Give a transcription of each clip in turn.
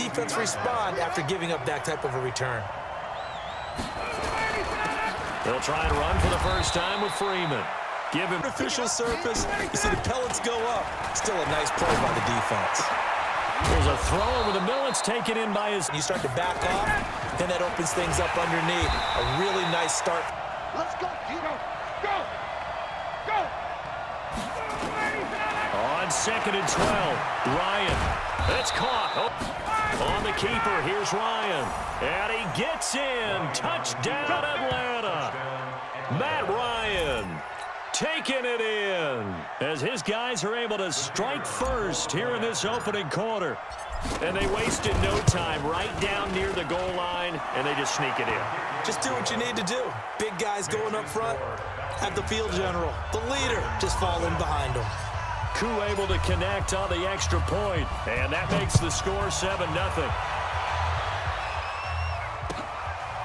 defense respond after giving up that type of a return? They'll try and run for the first time with Freeman. Give him artificial surface. You see the pellets go up. Still a nice play by the defense. There's a throw over the middle. It's taken in by his. You start to back off, then that opens things up underneath. A really nice start. Let's go, Tito. Go. Go. On 2nd and 12, Ryan. It's caught. Oh. On the keeper, here's Ryan. And he gets in. Touchdown, Atlanta. Matt Ryan taking it in as his guys are able to strike first here in this opening quarter. And they wasted no time right down near the goal line, and they just sneak it in. Just do what you need to do. Big guys going up front. Have the field general, the leader, just fall in behind them. Koo able to connect on the extra point, and that makes the score 7-0.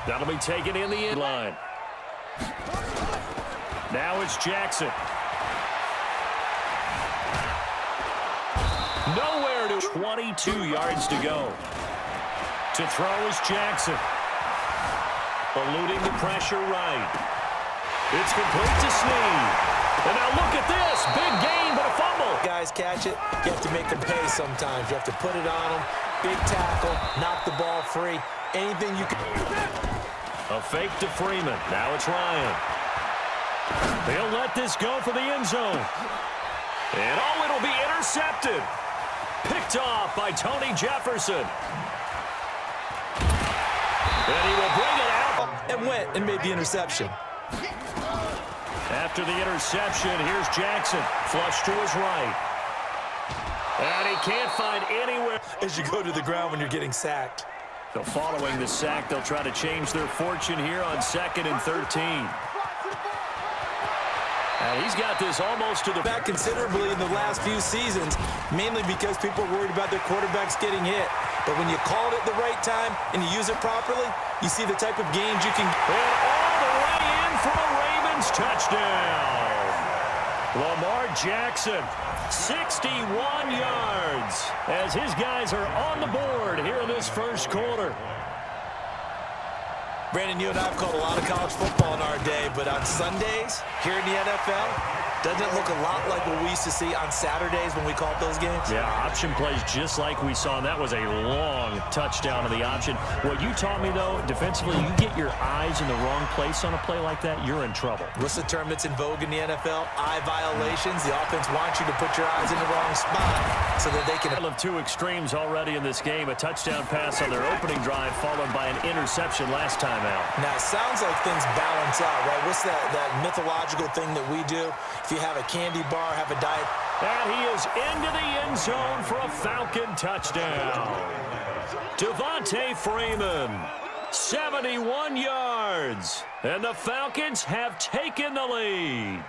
That'll be taken in the end line. Now it's Jackson. Nowhere to 22 yards to go. To throw is Jackson. Eluding the pressure right. It's complete to Snead. And now look at this. Big gain, but a fumble. Guys catch it. You have to make them pay sometimes. You have to put it on them. Big tackle. Knock the ball free. Anything you can. A fake to Freeman. Now it's Ryan. They'll let this go for the end zone. And oh, it'll be intercepted. Picked off by Tony Jefferson. And he will bring it out. And went and made the interception. After the interception, here's Jackson. Flush to his right. And he can't find anywhere. As you go to the ground when you're getting sacked. So following the sack, they'll try to change their fortune here on 2nd and 13. And he's got this almost to the back considerably in the last few seasons, mainly because people are worried about their quarterbacks getting hit. But when you call it at the right time and you use it properly, you see the type of gains you can. And all the way in for a Ravens touchdown. Lamar Jackson, 61 yards, as his guys are on the board here in this first quarter. Brandon, you and I have called a lot of college football in our day, but on Sundays, here in the NFL, doesn't it look a lot like what we used to see on Saturdays when we called those games? Yeah, option plays just like we saw, and that was a long touchdown of the option. What you taught me, though, defensively, you get your eyes in the wrong place on a play like that, you're in trouble. What's the term that's in vogue in the NFL? Eye violations. The offense wants you to put your eyes in the wrong spot so that they can. Of two extremes already in this game. A touchdown pass on their opening drive, followed by an interception last time out. Now, it sounds like things balance out, right? What's that mythological thing that we do? If you have a candy bar, have a diet. And he is into the end zone for a Falcon touchdown. Devontae Freeman, 71 yards. And the Falcons have taken the lead.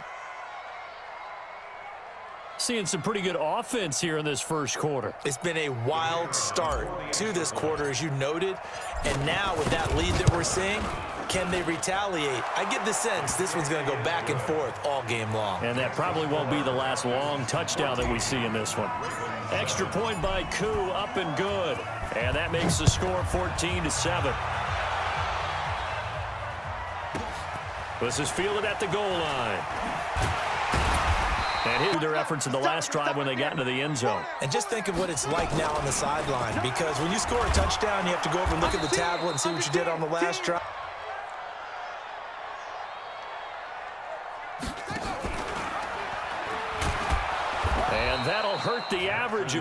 Seeing some pretty good offense here in this first quarter. It's been a wild start to this quarter, as you noted. And now with that lead that we're seeing, can they retaliate? I get the sense this one's going to go back and forth all game long. And that probably won't be the last long touchdown that we see in this one. Extra point by Koo, up and good. And that makes the score 14-7. This is fielded at the goal line. And here their efforts in the last drive when they got into the end zone. And just think of what it's like now on the sideline, because when you score a touchdown, you have to go over and look at the tablet and see what you did on the last drive. And that'll hurt the average.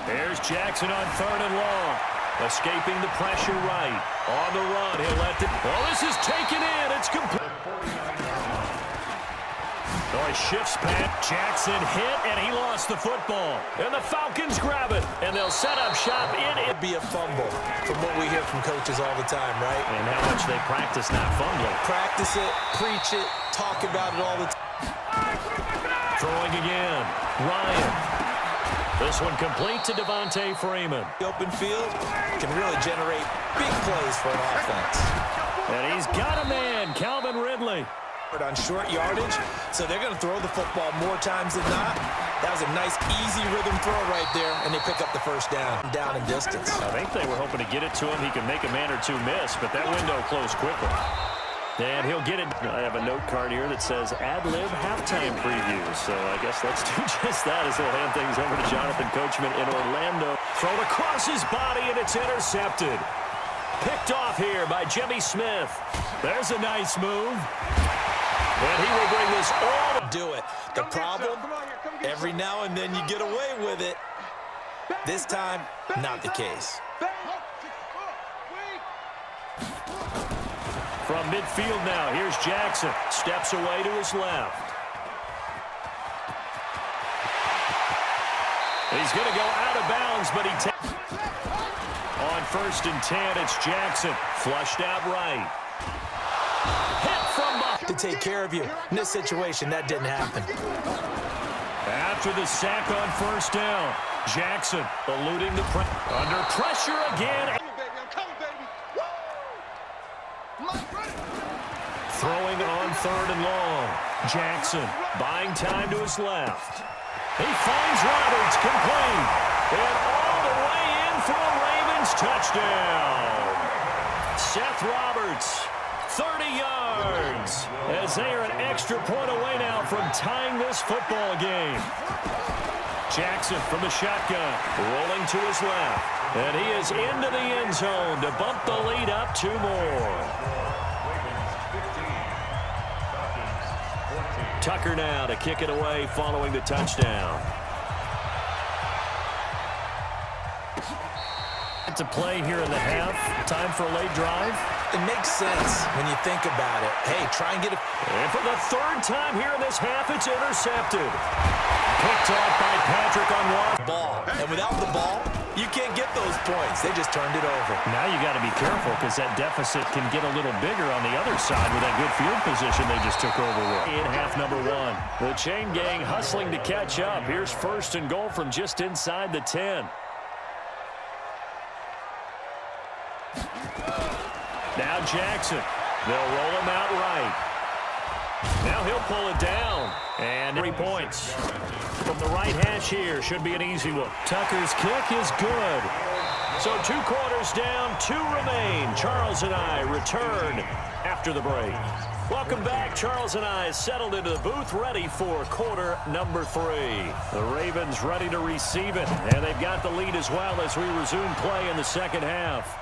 There's Jackson on 3rd and long. Escaping the pressure right. On the run, he'll let it. Oh, this is taken in. It's complete. Oh, he shifts Pat. Jackson hit, and he lost the football. And the Falcons grab it, and they'll set up shop in. It'd be a fumble from what we hear from coaches all the time, right? And how much they practice not fumbling. Practice it, preach it, talk about it all the time. Throwing again. Ryan. This one complete to Devontae Freeman. The open field can really generate big plays for an offense. And he's got a man, Calvin Ridley. On short yardage, so they're going to throw the football more times than not. That was a nice, easy rhythm throw right there, and they pick up the first down in distance. I think they were hoping to get it to him. He can make a man or two miss, but that window closed quickly. And he'll get it. I have a note card here that says ad-lib halftime preview, so I guess let's do just that as we'll hand things over to Jonathan Coachman in Orlando. Thrown across his body, and it's intercepted. Picked off here by Jimmy Smith. There's a nice move. And he will bring this all. Do it. The problem, every now and then you get away with it. This time, not the case. From midfield now, here's Jackson. Steps away to his left. He's going to go out of bounds, but he on 1st and 10, it's Jackson. Flushed out right. Hit from behind. To take care of you. In this situation, that didn't happen. After the sack on 1st down, Jackson eluding the under pressure again. Throwing on 3rd and long. Jackson buying time to his left. He finds Roberts, complete. And all the way in for a Ravens touchdown. Seth Roberts, 30 yards, as they are an extra point away now from tying this football game. Jackson from the shotgun, rolling to his left. And he is into the end zone to bump the lead up 2 more. Tucker now to kick it away following the touchdown. To play here in the half. Time for a late drive. It makes sense when you think about it. Hey, try and get it. And for the 3rd time here in this half, it's intercepted. Picked off by Patrick on one. Ball. And without the ball, you can't get those points. They just turned it over. Now you got to be careful because that deficit can get a little bigger on the other side with that good field position they just took over with. In half number 1. The chain gang hustling to catch up. Here's 1st and goal from just inside the 10. Now Jackson. They'll roll him out right. Now he'll pull it down. And 3 points. From the right hash here. Should be an easy one. Tucker's kick is good. So 2 quarters down, 2 remain. Charles and I return after the break. Welcome back. Charles and I settled into the booth, ready for quarter number 3. The Ravens ready to receive it. And they've got the lead as well as we resume play in the second half.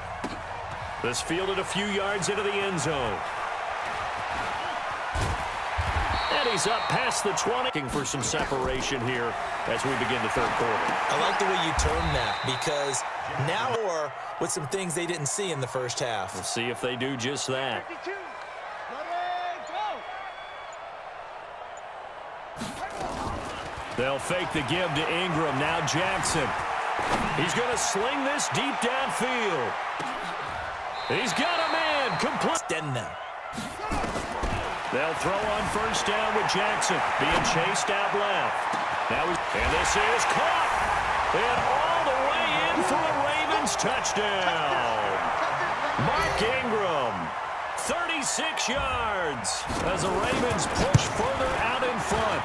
This fielded a few yards into the end zone. And he's up past the 20. Looking for some separation here as we begin the 3rd quarter. I like the way you term that because now or with some things they didn't see in the first half. We'll see if they do just that. They'll fake the give to Ingram. Now Jackson. He's going to sling this deep downfield. He's got a man. Complete. Extend them. They'll throw on 1st down with Jackson being chased out left. Now and this is caught. And all the way in for a Ravens touchdown. Mark Ingram, 36 yards as the Ravens push further out in front.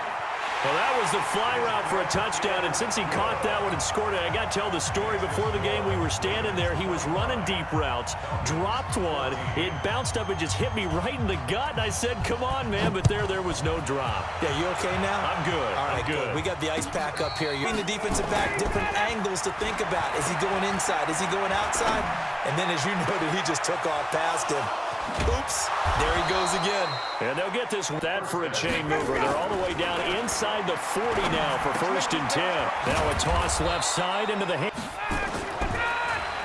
Well, that was the fly route for a touchdown, and since he caught that one and scored it, I got to tell the story. Before the game, we were standing there. He was running deep routes, dropped one. It bounced up and just hit me right in the gut, and I said, come on, man, but there was no drop. Yeah, you okay now? I'm good. All right, I'm good. We got the ice pack up here. You're in the defensive back, different angles to think about. Is he going inside? Is he going outside? And then, as you noted, he just took off past him. Oops, there he goes again. And they'll get this that for a chain mover. They're all the way down inside the 40 now for 1st and 10. Now a toss left side into the hand.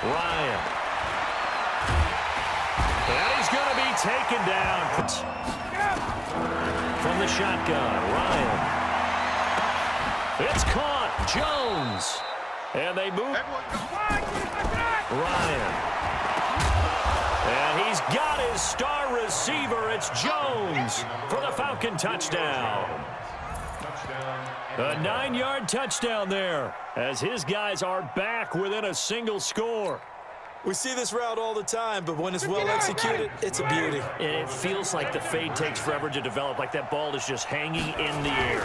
Ryan. And he's going to be taken down. From the shotgun, Ryan. It's caught. Jones. And they move. Ryan. And he's got his star receiver. It's Jones for the Falcon touchdown. A 9-yard touchdown there as his guys are back within a single score. We see this route all the time, but when it's well executed, it's a beauty. And it feels like the fade takes forever to develop, like that ball is just hanging in the air.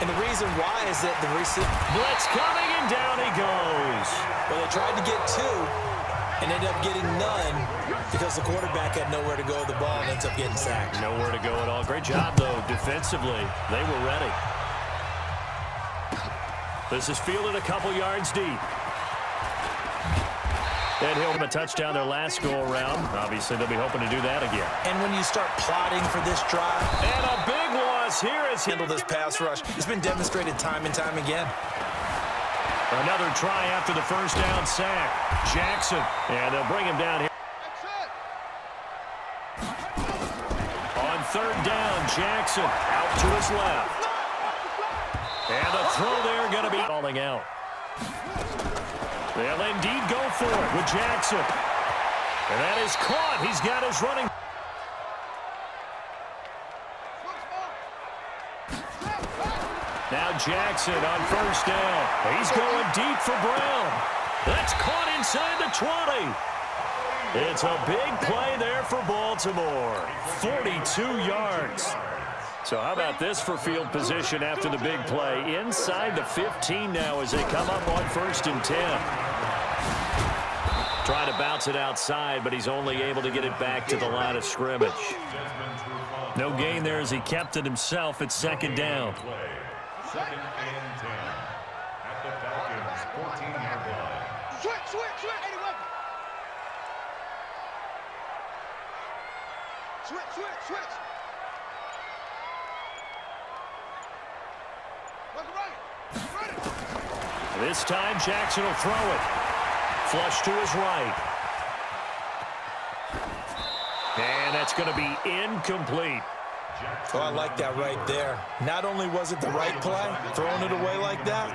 And the reason why is that the recent blitz coming, and down he goes. Well, they tried to get two and ended up getting none because the quarterback had nowhere to go with the ball and ends up getting sacked. Nowhere to go at all. Great job, though, defensively. They were ready. This is fielded a couple yards deep. And he'll have a touchdown their last go-around. Obviously, they'll be hoping to do that again. And when you start plotting for this drive, and a big loss here as he handle this pass rush. It's been demonstrated time and time again. Another try after the first down sack. Jackson, and they'll bring him down here. On third down, Jackson out to his left. And the throw there going to be falling out. They'll indeed go for it with Jackson. And that is caught. He's got his running. Now Jackson on first down. He's going deep for Brown. That's caught inside the 20. It's a big play there for Baltimore. 42 yards. So how about this for field position after the big play? Inside the 15 now as they come up on 1st and 10. Trying to bounce it outside, but he's only able to get it back to the line of scrimmage. No gain there as he kept it himself at 2nd down. 2nd and 10 at the Falcons' 14-yard line. Switch, 81. Switch. This time Jackson will throw it. Flush to his right. And that's going to be incomplete. Oh, I like that right there. Not only was it the right play, throwing it away like that,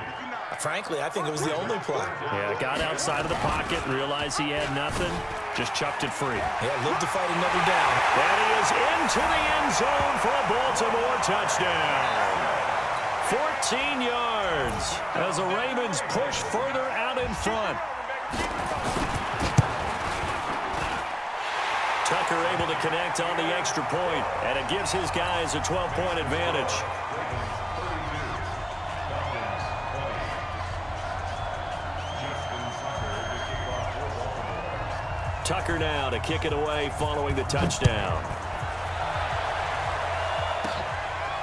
frankly, I think it was the only play. Yeah, got outside of the pocket, realized he had nothing, just chucked it free. Yeah, lived to fight another down. And he is into the end zone for a Baltimore touchdown. 14 yards as the Ravens push further out in front. Tucker able to connect on the extra point, and it gives his guys a 12-point advantage. Tucker now to kick it away following the touchdown.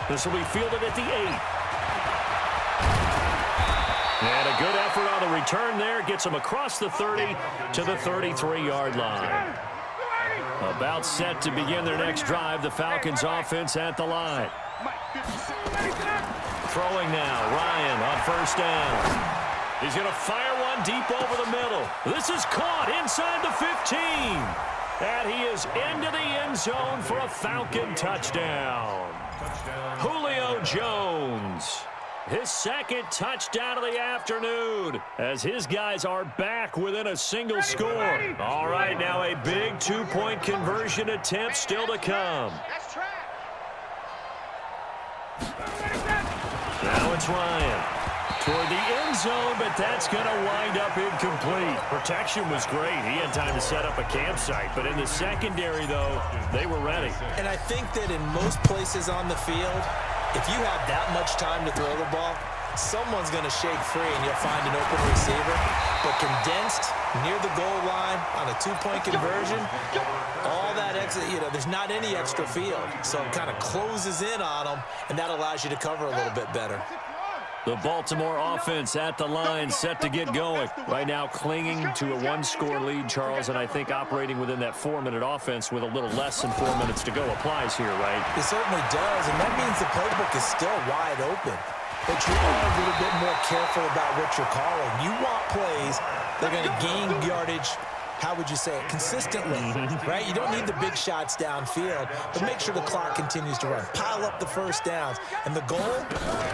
This will be fielded at the 8. And a good effort on the return there. Gets him across the 30 to the 33-yard line. About set to begin their next drive. The Falcons offense at the line. Throwing now. Ryan on first down. He's going to fire one deep over the middle. This is caught inside the 15. And he is into the end zone for a Falcon touchdown. Julio Jones. His 2nd touchdown of the afternoon as his guys are back within a single score. All right, now a big 2-point conversion attempt still to come. Now it's Ryan toward the end zone, but that's going to wind up incomplete. Protection was great. He had time to set up a campsite, but in the secondary, though, they were ready. And I think that in most places on the field, if you have that much time to throw the ball, someone's going to shake free and you'll find an open receiver. But condensed near the goal line on a 2-point conversion, all that extra, there's not any extra field. So it kind of closes in on them, and that allows you to cover a little bit better. The Baltimore offense at the line, set to get going. Right now clinging to a 1-score lead, Charles, and I think operating within that 4-minute offense with a little less than 4 minutes to go applies here, right? It certainly does, and that means the playbook is still wide open. But you are a little bit more careful about what you're calling. You want plays that are going to gain yardage, how would you say it, consistently, right? You don't need the big shots downfield, but make sure the clock continues to run. Pile up the first downs. And the goal,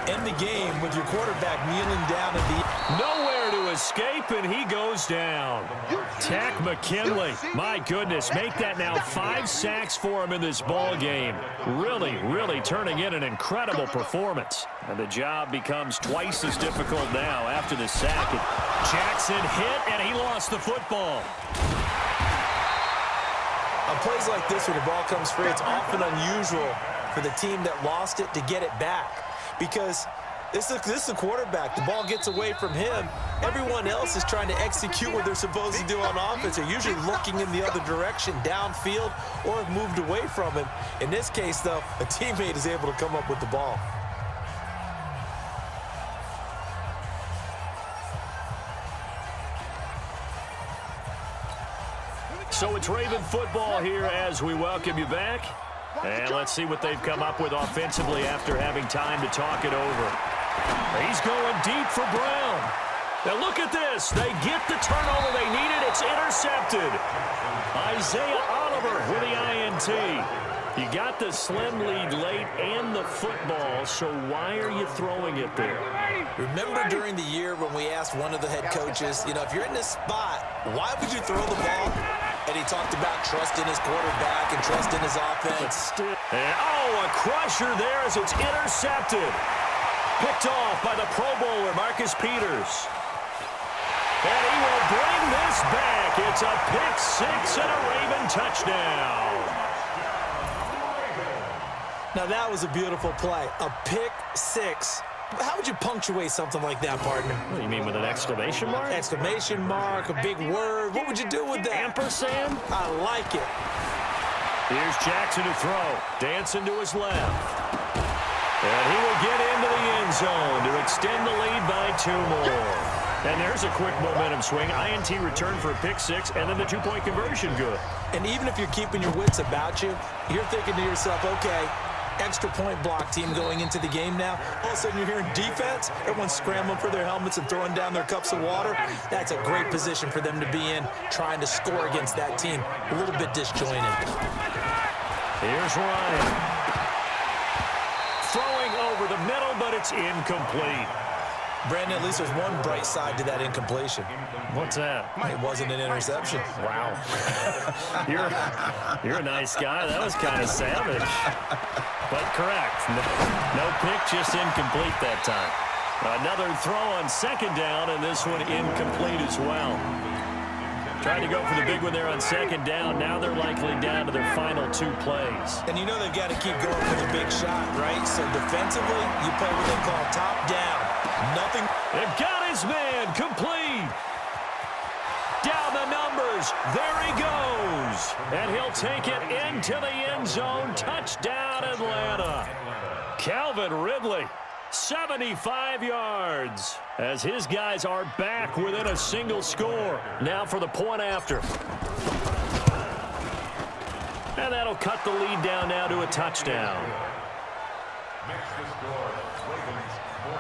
end the game with your quarterback kneeling down at the... Nowhere to escape, and he goes down. Tack McKinley, my goodness, make that now 5 sacks for him in this ball game. Really, really turning in an incredible performance. And the job becomes twice as difficult now after the sack. Jackson hit, and he lost the football. On plays like this, when the ball comes free, it's often unusual for the team that lost it to get it back, because this is the quarterback. The ball gets away from him. Everyone else is trying to execute what they're supposed to do on offense. They're usually looking in the other direction, downfield, or have moved away from him. In this case, though, a teammate is able to come up with the ball. So it's Raven football here as we welcome you back. And let's see what they've come up with offensively after having time to talk it over. He's going deep for Brown. Now look at this. They get the turnover they needed. It's intercepted. Isaiah Oliver with the INT. You got the slim lead late and the football, so why are you throwing it there? Remember during the year when we asked one of the head coaches, if you're in this spot, why would you throw the ball? And he talked about trust in his quarterback and trust in his offense. And, a crusher there as it's intercepted. Picked off by the Pro Bowler, Marcus Peters. And he will bring this back. It's a pick six and a Raven touchdown. Now that was a beautiful play. A pick six. How would you punctuate something like that, partner? What do you mean, with an exclamation mark? Exclamation mark, a big word. What would you do with that? Ampersand? I like it. Here's Jackson to throw. Dancing to his left. And he will get into the end zone to extend the lead by 2 more. And there's a quick momentum swing. INT return for a pick six, and then the 2-point conversion good. And even if you're keeping your wits about you, you're thinking to yourself, okay, extra point block team going into the game now. All of a sudden you're hearing defense. Everyone's scrambling for their helmets and throwing down their cups of water. That's a great position for them to be in, trying to score against that team. A little bit disjointed. Here's Ryan. Throwing over the middle, but it's incomplete. Brandon, at least there's one bright side to that incompletion. What's that? It wasn't an interception. Wow. You're a nice guy. That was kind of savage. But correct. No pick, just incomplete that time. Another throw on second down, and this one incomplete as well. Trying to go for the big one there on second down. Now they're likely down to their final 2 plays. And you know they've got to keep going for the big shot, right? So defensively, you play what they call top down. Nothing. They've got his man complete. Down the numbers. There he goes. And he'll take it into the end zone. Touchdown, Atlanta. Calvin Ridley, 75 yards. As his guys are back within a single score. Now for the point after. And that'll cut the lead down now to a touchdown. Makes the score Ravens 40,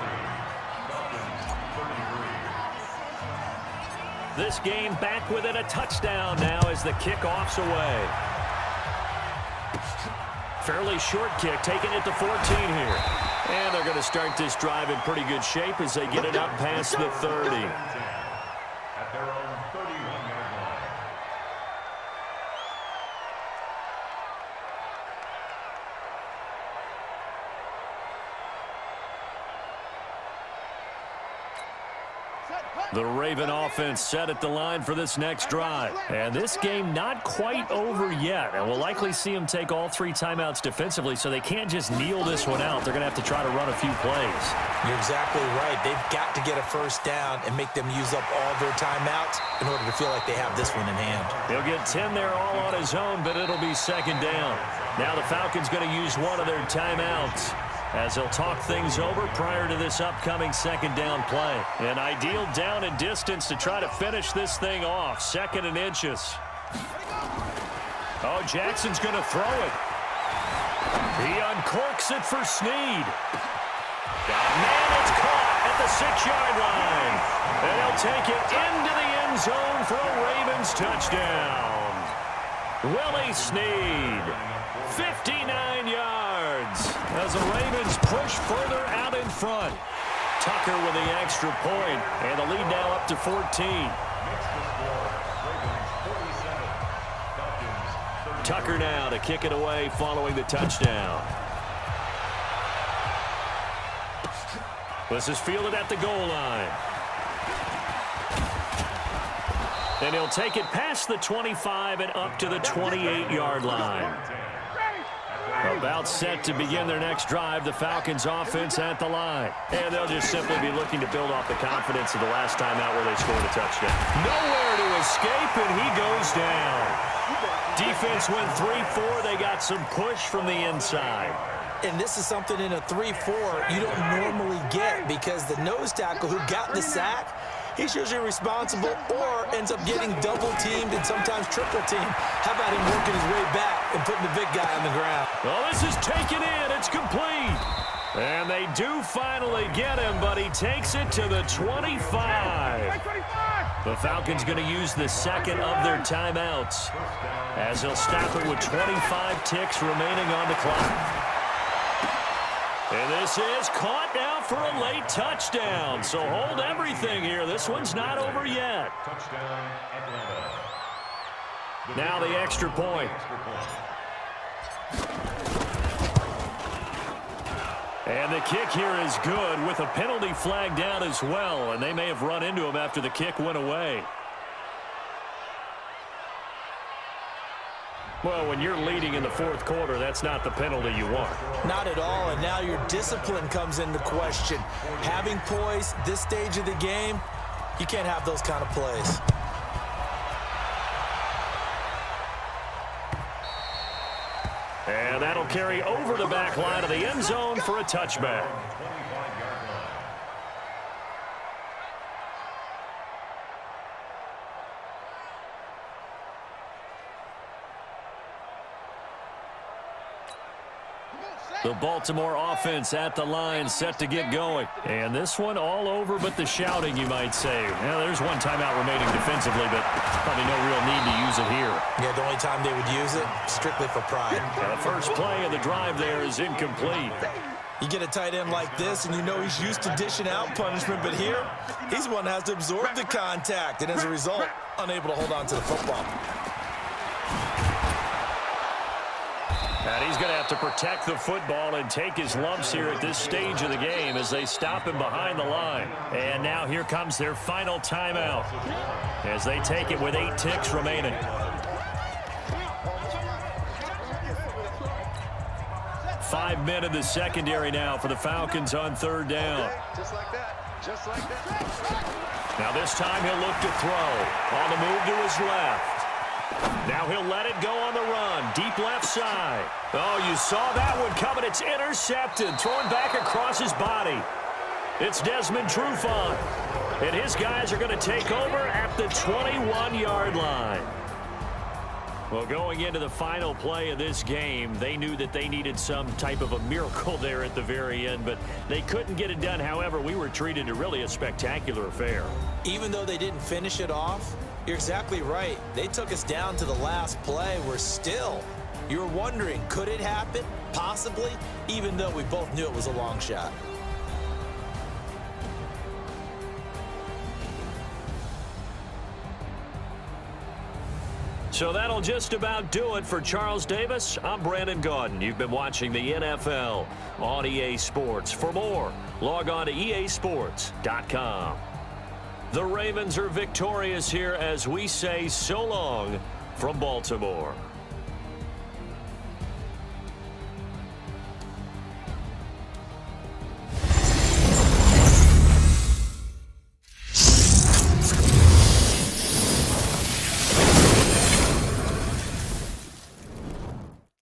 Falcons 33. This game back within a touchdown now as the kickoff's away. Fairly short kick, taking it to 14 here. And they're going to start this drive in pretty good shape as they get it up past the 30. At their own 31-yard line. The Raven offense set at the line for this next drive. And this game not quite over yet. And we'll likely see them take all 3 timeouts defensively, so they can't just kneel this one out. They're going to have to try to run a few plays. You're exactly right. They've got to get a first down and make them use up all their timeouts in order to feel like they have this one in hand. He'll get 10 there all on his own, but it'll be second down. Now the Falcons going to use one of their timeouts as they'll talk things over prior to this upcoming second down play. An ideal down and distance to try to finish this thing off. 2nd and inches. Oh, Jackson's going to throw it. He uncorks it for Snead. Man, it's caught at the 6-yard line. And he'll take it into the end zone for a Ravens touchdown. Willie Snead, 59 yards as the Ravens push further out in front. Tucker with the extra point, and the lead now up to 14. Tucker now to kick it away following the touchdown. This is fielded at the goal line. And he'll take it past the 25 and up to the 28-yard line. About set to begin their next drive, the Falcons offense at the line. And they'll just simply be looking to build off the confidence of the last time out where they scored a touchdown. Nowhere to escape, and he goes down. Defense went 3-4. They got some push from the inside. And this is something in a 3-4 you don't normally get, because the nose tackle who got the sack, he's usually responsible or ends up getting double-teamed and sometimes triple-teamed. How about him working his way back and putting the big guy on the ground? Well, this is taken in. It's complete. And they do finally get him, but he takes it to the 25. The Falcons going to use the second of their timeouts, as he'll stop it with 25 ticks remaining on the clock. And this is caught now for a late touchdown. So hold everything here. This one's not over yet. Touchdown, Atlanta. Now the extra point. And the kick here is good with a penalty flag down as well. And they may have run into him after the kick went away. Well, when you're leading in the fourth quarter, that's not the penalty you want. Not at all, and now your discipline comes into question. Having poise this stage of the game, you can't have those kind of plays. And that'll carry over the back line of the end zone for a touchback. The Baltimore offense at the line, set to get going. And this one all over but the shouting, you might say. Now, there's one timeout remaining defensively, but probably no real need to use it here. Yeah, the only time they would use it, strictly for pride. The first play of the drive there is incomplete. You get a tight end like this, and you know he's used to dishing out punishment, but here, he's the one that has to absorb the contact, and as a result, unable to hold on to the football. And he's going to have to protect the football and take his lumps here at this stage of the game as they stop him behind the line. And now here comes their final timeout as they take it with 8 ticks remaining. Five men in the secondary now for the Falcons on third down. Just like that. Just like that. Now this time he'll look to throw. On the move to his left. Now he'll let it go on the run. Deep left side. Oh, you saw that one coming. It's intercepted. Thrown back across his body. It's Desmond Trufant. And his guys are going to take over at the 21-yard line. Well, going into the final play of this game, they knew that they needed some type of a miracle there at the very end, but they couldn't get it done. However, we were treated to really a spectacular affair. Even though they didn't finish it off, you're exactly right. They took us down to the last play. We're still, you were wondering, could it happen? Possibly, even though we both knew it was a long shot. So that'll just about do it for Charles Davis. I'm Brandon Gaudin. You've been watching the NFL on EA Sports. For more, log on to easports.com. The Ravens are victorious here as we say so long from Baltimore.